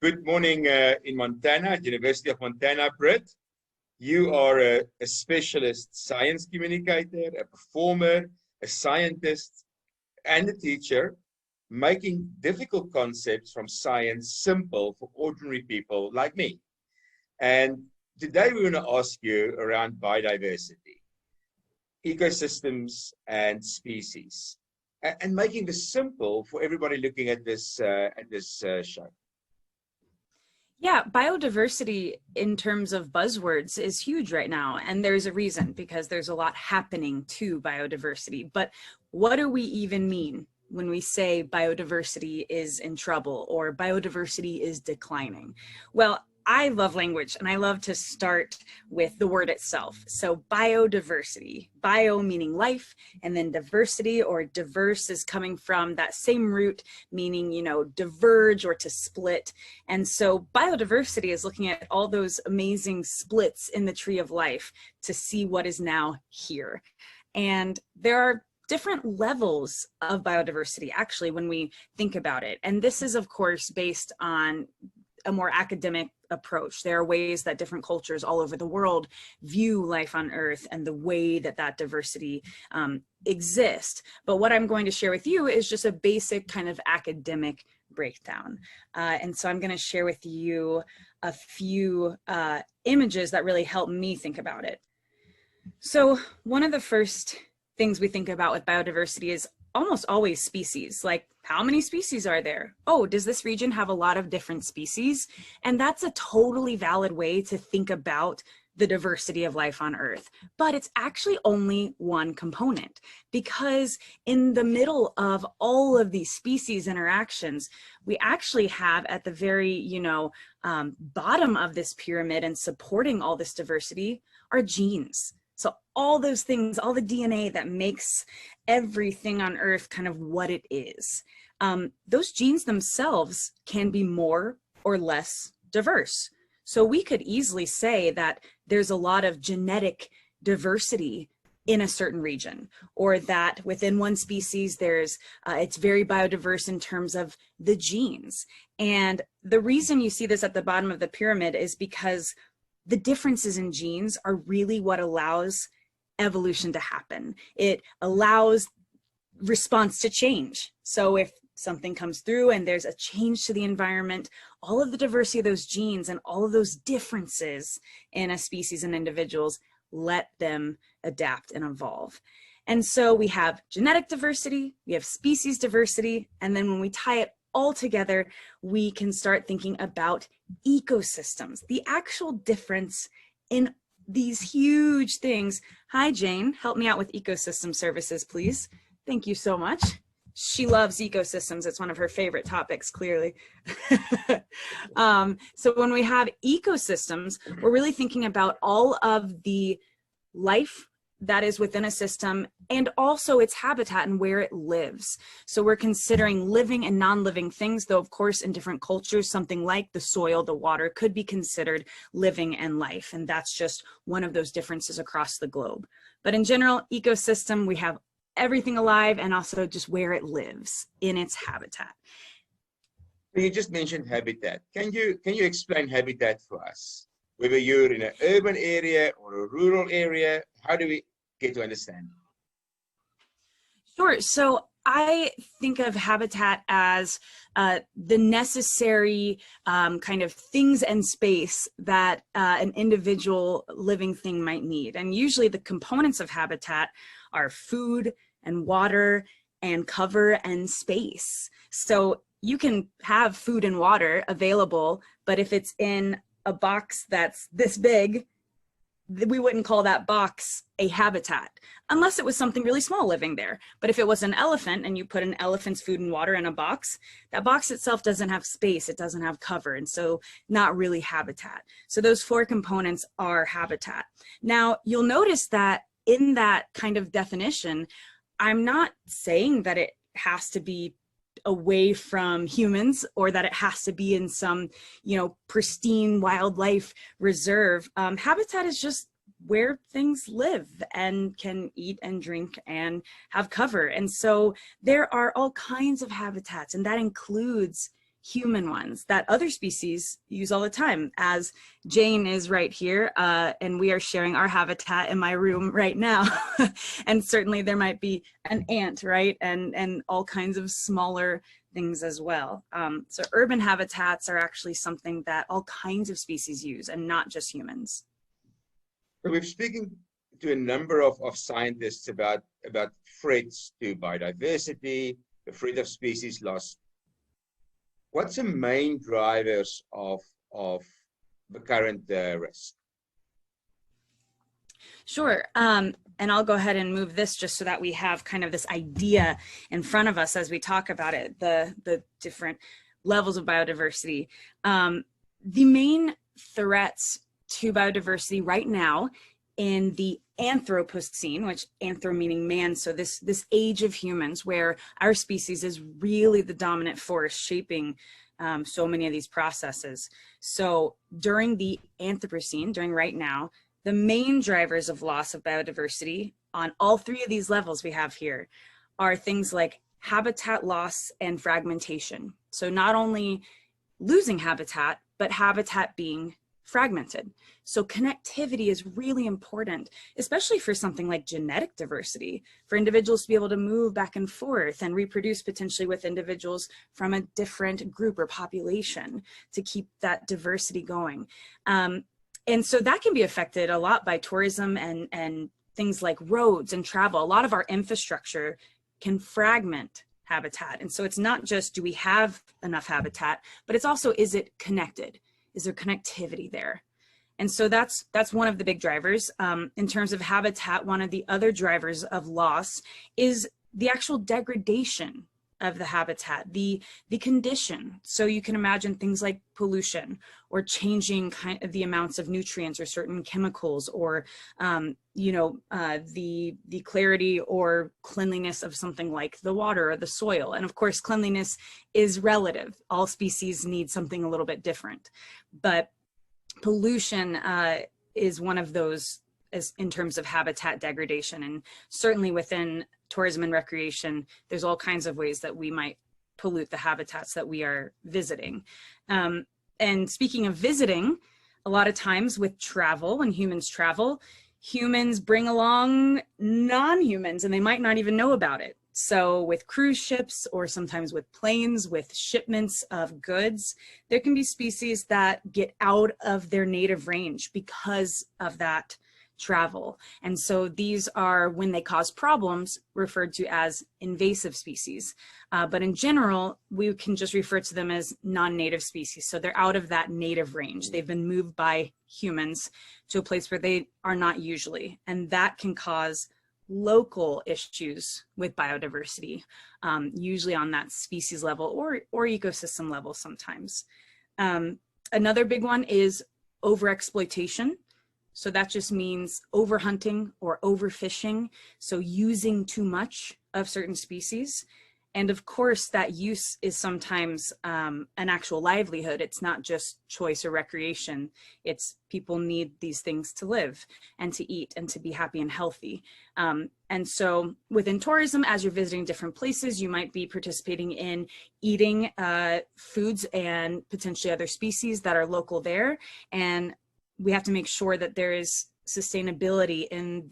Good morning in Montana, at University of Montana, Brit. You are a specialist science communicator, a performer, a scientist, and a teacher, making difficult concepts from science simple for ordinary people like me. And today we're going to ask you around biodiversity, ecosystems, and species, and making this simple for everybody looking at this show. Yeah, biodiversity in terms of buzzwords is huge right now, and there's a reason, because there's a lot happening to biodiversity. But what do we even mean when we say biodiversity is in trouble or biodiversity is declining? Well, I love language, and I love to start with the word itself. So biodiversity, bio meaning life, and then diversity or diverse is coming from that same root meaning, diverge or to split. And so biodiversity is looking at all those amazing splits in the tree of life to see what is now here. And there are different levels of biodiversity, actually, when we think about it. And this is, of course, based on a more academic approach. There are ways that different cultures all over the world view life on Earth and the way that that diversity exists. But what I'm going to share with you is just a basic kind of academic breakdown. And so I'm going to share with you a few images that really help me think about it. So one of the first things we think about with biodiversity is almost always species. Like, how many species are there? Oh, does this region have a lot of different species? And that's a totally valid way to think about the diversity of life on Earth. But it's actually only one component, because in the middle of all of these species interactions, we actually have at the very, bottom of this pyramid and supporting all this diversity are genes. So all those things, all the DNA that makes everything on Earth kind of what it is, those genes themselves can be more or less diverse. So we could easily say that there's a lot of genetic diversity in a certain region, or that within one species it's very biodiverse in terms of the genes. And the reason you see this at the bottom of the pyramid is because the differences in genes are really what allows evolution to happen. It allows response to change. So if something comes through and there's a change to the environment, all of the diversity of those genes and all of those differences in a species and individuals let them adapt and evolve. And so we have genetic diversity, we have species diversity, and then when we tie it all together, we can start thinking about ecosystems, the actual difference in these huge things. Hi, Jane, help me out with ecosystem services, please. Thank you so much. She loves ecosystems. It's one of her favorite topics, clearly. So when we have ecosystems, we're really thinking about all of the life that is within a system and also its habitat and where it lives. So we're considering living and non-living things, though of course in different cultures, something like the soil, the water could be considered living and life. And that's just one of those differences across the globe. But in general, ecosystem, we have everything alive and also just where it lives in its habitat. You just mentioned habitat. Can you explain habitat for us? Whether you're in an urban area or a rural area, how do we get to understand? Sure. So I think of habitat as the necessary kind of things and space that an individual living thing might need. And usually the components of habitat are food and water and cover and space. So you can have food and water available, but if it's in a box that's this big, we wouldn't call that box a habitat unless it was something really small living there. But if it was an elephant and you put an elephant's food and water in a box, that box itself doesn't have space, it doesn't have cover, and so not really habitat. So those four components are habitat. Now you'll notice that in that kind of definition, I'm not saying that it has to be away from humans or that it has to be in some, pristine wildlife reserve. Habitat is just where things live and can eat and drink and have cover. And so there are all kinds of habitats, and that includes human ones that other species use all the time. As Jane is right here, and we are sharing our habitat in my room right now. And certainly there might be an ant, right? And all kinds of smaller things as well. So urban habitats are actually something that all kinds of species use, and not just humans. So we've speaking to a number of scientists about threats to biodiversity, the threat of species loss. What's the main drivers of the current risk? Sure. And I'll go ahead and move this just so that we have kind of this idea in front of us as we talk about it, the different levels of biodiversity. The main threats to biodiversity right now in the Anthropocene, which anthro meaning man, so this age of humans where our species is really the dominant force shaping so many of these processes. So during the Anthropocene, during right now, the main drivers of loss of biodiversity on all three of these levels we have here are things like habitat loss and fragmentation. So not only losing habitat, but habitat being fragmented. So connectivity is really important, especially for something like genetic diversity, for individuals to be able to move back and forth and reproduce potentially with individuals from a different group or population to keep that diversity going. And so that can be affected a lot by tourism and things like roads and travel. A lot of our infrastructure can fragment habitat. And so it's not just, do we have enough habitat, but it's also, is it connected? Is there connectivity there? And so that's one of the big drivers. In terms of habitat, one of the other drivers of loss is the actual degradation of the habitat, the condition. So you can imagine things like pollution or changing kind of the amounts of nutrients or certain chemicals, or the clarity or cleanliness of something like the water or the soil. And of course, cleanliness is relative. All species need something a little bit different, but pollution is one of those as in terms of habitat degradation. And certainly within tourism and recreation, there's all kinds of ways that we might pollute the habitats that we are visiting. And speaking of visiting, a lot of times with travel, when humans travel, humans bring along non-humans and they might not even know about it. So with cruise ships, or sometimes with planes, with shipments of goods, there can be species that get out of their native range because of that travel. And so these are, when they cause problems, referred to as invasive species. But in general, we can just refer to them as non-native species. So they're out of that native range. They've been moved by humans to a place where they are not usually. And that can cause local issues with biodiversity, usually on that species level or ecosystem level sometimes. Another big one is overexploitation. So that just means overhunting or overfishing, so using too much of certain species. And of course, that use is sometimes an actual livelihood. It's not just choice or recreation. It's people need these things to live and to eat and to be happy and healthy. And so within tourism, as you're visiting different places, you might be participating in eating foods and potentially other species that are local there. And we have to make sure that there is sustainability in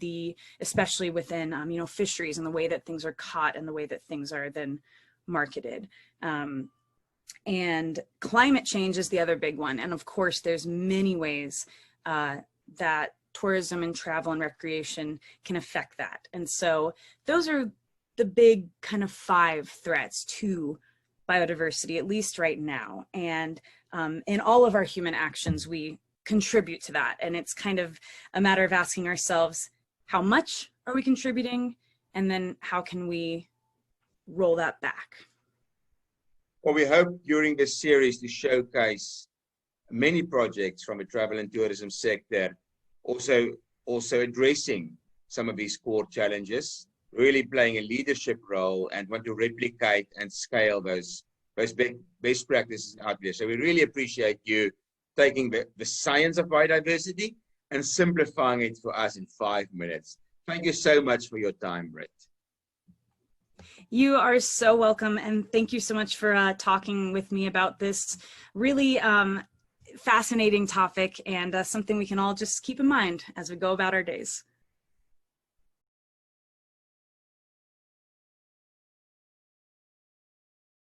especially within, fisheries and the way that things are caught and the way that things are then marketed. And climate change is the other big one. And of course, there's many ways that tourism and travel and recreation can affect that. And so those are the big kind of 5 threats to biodiversity, at least right now. And in all of our human actions, we contribute to that. And it's kind of a matter of asking ourselves, how much are we contributing? And then how can we roll that back? Well, we hope during this series to showcase many projects from the travel and tourism sector, also addressing some of these core challenges, really playing a leadership role, and want to replicate and scale those best practices out there. So we really appreciate you taking the science of biodiversity and simplifying it for us in 5 minutes. Thank you so much for your time, Brit. You are so welcome, and thank you so much for talking with me about this really fascinating topic, and something we can all just keep in mind as we go about our days.